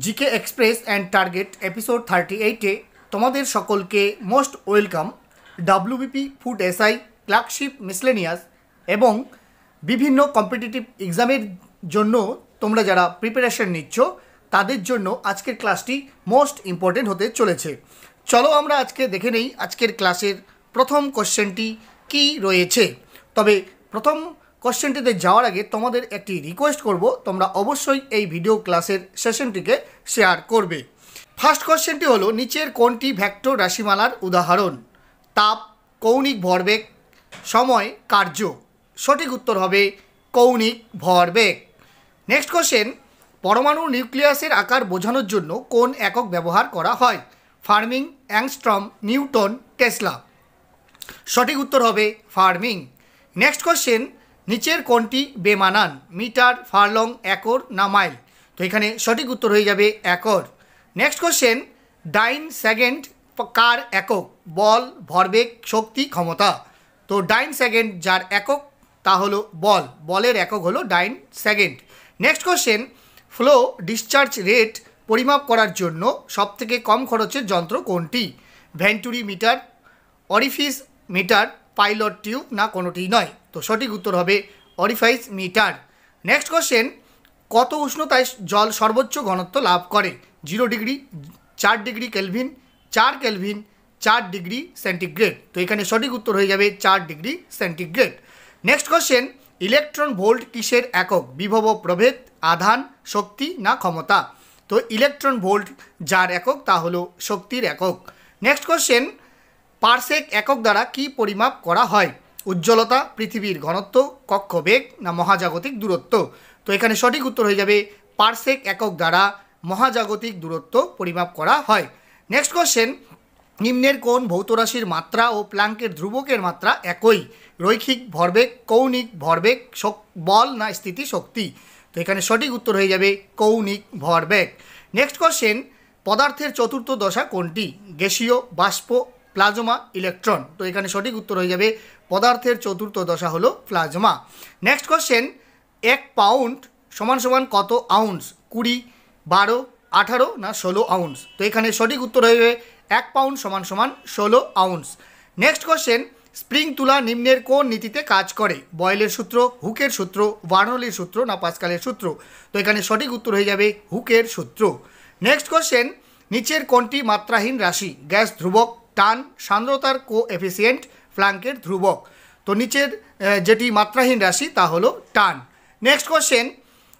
GK express and target episode 38-এ তোমাদের সকলকে most welcome. WBP food SI clerkship miscellaneous এবং বিভিন্ন কম্পিটিটিভ এক্সামের জন্য তোমরা যারা প্রিপারেশন নিচ্ছ তাদের জন্য আজকের ক্লাসটি মোস্ট ইম্পর্টেন্ট হতে চলেছে। চলো আমরা আজকে দেখে নেই আজকের ক্লাসের প্রথম কোশ্চেনটি কী রয়েছে। তবে প্রথম কোশ্চেনটিতে যাওয়ার আগে তোমাদের একটি রিকোয়েস্ট করব, তোমরা অবশ্যই এই ভিডিও ক্লাসের সেশনটিকে শেয়ার করবে। ফার্স্ট কোশ্চেনটি হলো, নিচের কোনটি ভেক্টর রাশিমালার উদাহরণ? তাপ, কৌণিক ভরবেগ, সময়, কার্য। সঠিক উত্তর হবে কৌণিক ভরবেগ। নেক্সট কোশ্চেন, পরমাণু নিউক্লিয়াসের আকার বোঝানোর জন্য কোন একক ব্যবহার করা হয়? Farming, angstrom, Newton, Tesla. সঠিক উত্তর হবে ফার্মিং। নেক্সট কোশ্চেন, নিচের কোনটি বেমানান? মিটার, ফারলং, একর না মাইল? তো এখানে সঠিক উত্তর হয়ে যাবে একর। নেক্সট কোশ্চেন, ডাইন সেকেন্ড কার একক? বল, ভরবেগ, শক্তি, ক্ষমতা। তো ডাইন সেকেন্ড যার একক তা হলো বল, বলের একক হলো dyne second. Next question, flow discharge rate পরিমাপ করার জন্য সবথেকে কম খরচের যন্ত্র কোনটি? Venturi meter, orifice meter, pilot tube না কোনোটি নয়? তো সঠিক উত্তর হবে অরিফাইস মিটার। নেক্সট কোশ্চেন, কত উষ্ণতায় জল সর্বোচ্চ ঘনত্ব লাভ করে? 0 degree, 4 degree kelvin, 4 kelvin, 4 degree centigrade. তো এখানে সঠিক উত্তর হয়ে যাবে 4 degree centigrade. Next question, electron volt কিসের একক? বিভব, প্রভেদ, আধান, শক্তি না ক্ষমতা? তো ইলেকট্রন ভোল্ট যার একক তা হলো শক্তির একক। নেক্সট কোশ্চেন, পারসেক একক দ্বারা কি পরিমাপ করা হয়? উজ্জ্বলতা, পৃথিবীর ঘনত্ব, কক্ষবেগ না মহাজাগতিক দূরত্ব? তো এখানে সঠিক উত্তর হয়ে যাবে পারসেক একক দ্বারা মহাজাগতিক দূরত্ব পরিমাপ করা হয়। নেক্সট কোশ্চেন, নিম্নের কোন ভৌত রাশির মাত্রা ও প্ল্যাঙ্কের ধ্রুবকের মাত্রা একই? রৈখিক ভরবেগ, কৌণিক ভরবেগ, বল না স্থিতি শক্তি? তো এখানে সঠিক উত্তর হয়ে যাবে কৌণিক ভরবেগ। নেক্সট কোশ্চেন, পদার্থের চতুর্থ দশা কোনটি? গ্যাসীয়, বাষ্প, প্লাজমা, ইলেকট্রন। তো এখানে সঠিক উত্তর হয়ে যাবে পদার্থের চতুর্থ দশা হলো প্লাজমা। নেক্সট কোশ্চেন, 1 পাউন্ড সমান সমান কত আউন্স? 20, 12, 18 না 16 আউন্স? তো এখানে সঠিক উত্তর হয়ে যাবে 1 পাউন্ড সমান সমান 16 আউন্স। নেক্সট কোশ্চেন, স্প্রিং তুলা নিম্নের কোন নীতিতে কাজ করে? বয়েলের সূত্র, হুকের সূত্র, বার্নৌলির সূত্র না পাস্কালের সূত্র? তো এখানে সঠিক উত্তর হয়ে যাবে হুকের সূত্র। নেক্সট কোশ্চেন, নিচের কোনটি মাত্রাহীন রাশি? গ্যাস ধ্রুবক, টান, সান্দ্রতার কোএফিসিয়েন্ট, প্ল্যাঙ্কের ধ্রুবক। তো নিচের যেটি মাত্রাহীন রাশি তা হলো টান। নেক্সট কোশ্চেন,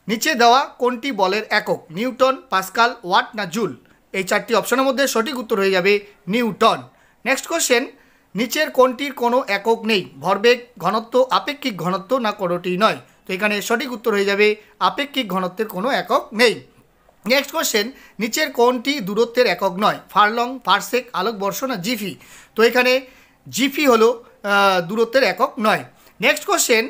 নিচে দেওয়া কোনটি বলের একক? নিউটন, পাস্কাল, ওয়াট না জুল? এই 4টি অপশনের মধ্যে সঠিক উত্তর হয়ে যাবে নিউটন। নেক্সট কোশ্চেন, নিচের কোনটির কোনো একক নেই? ভরবেগ, ঘনত্ব, আপেক্ষিক ঘনত্ব না কোনোটি নয়? তো এখানে সঠিক উত্তর হয়ে যাবে আপেক্ষিক ঘনত্বের কোনো একক নেই। নেক্সট কোশ্চেন, নিচের কোনটি দূরত্বের একক নয়? ফারলং, পারসেক, আলোকবর্ষ না জিফি? তো এখানে জিফি হলো দূরত্বের একক নয়। নেক্সট কোশ্চেন,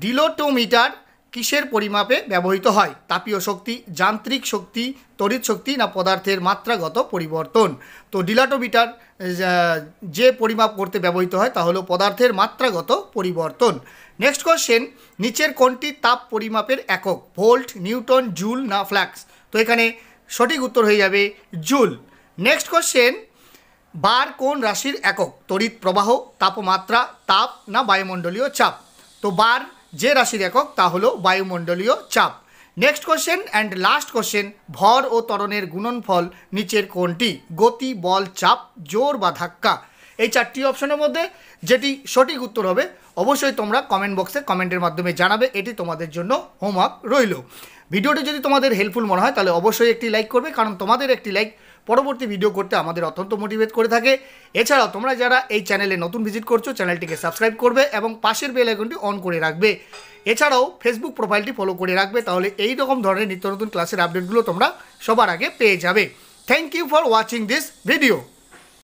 ডিলোটোমিটার কিসের পরিমাপে ব্যবহৃত হয়? তাপীয় শক্তি, যান্ত্রিক শক্তি, তড়িৎ শক্তি না পদার্থের মাত্রাগত পরিবর্তন? তো ডিলাটোমিটার যে পরিমাপ করতে ব্যবহৃত হয় তা হলো পদার্থের মাত্রাগত পরিবর্তন। নেক্সট কোশ্চেন, নিচের কোনটি তাপ পরিমাপের একক? ভোল্ট, নিউটন, জুল না ফ্লাক্স? তো এখানে সঠিক উত্তর হয়ে যাবে জুল। নেক্সট কোশ্চেন, বার কোন রাশির একক? তড়িৎ প্রবাহ, তাপমাত্রা, তাপ না বায়ুমণ্ডলীয় চাপ? তো বার যে রাশির একক তা হলো বায়ুমণ্ডলীয় চাপ। Next question and last question, ভর ও ত্বরণের গুণনফল নিচের কোনটি? গতি, বল, চাপ, জোর বা ধাক্কা? এই 4টি অপশনের মধ্যে যেটি সঠিক উত্তর হবে অবশ্যই তোমরা কমেন্ট বক্সে কমেন্টের মাধ্যমে জানাবে। এটি তোমাদের জন্য হোমওয়ার্ক রইল। ভিডিওটি যদি তোমাদের হেল্পফুল মনে হয় তাহলে অবশ্যই একটি লাইক করবে, কারণ তোমাদের একটি লাইক পরবর্তী ভিডিও করতে আমাদের অত্যন্ত মোটিভেট করে থাকে। এছাড়াও তোমরা যারা এই চ্যানেলে নতুন ভিজিট করছো চ্যানেলটিকে সাবস্ক্রাইব করবে এবং পাশের বেল আইকনটি অন করে রাখবে। এছাড়াও ফেসবুক প্রোফাইলটি ফলো করে রাখবে, তাহলে এই রকম ধরনের নিত্য নতুন ক্লাসের আপডেটগুলো তোমরা সবার আগে পেয়ে যাবে। Thank you for watching this video.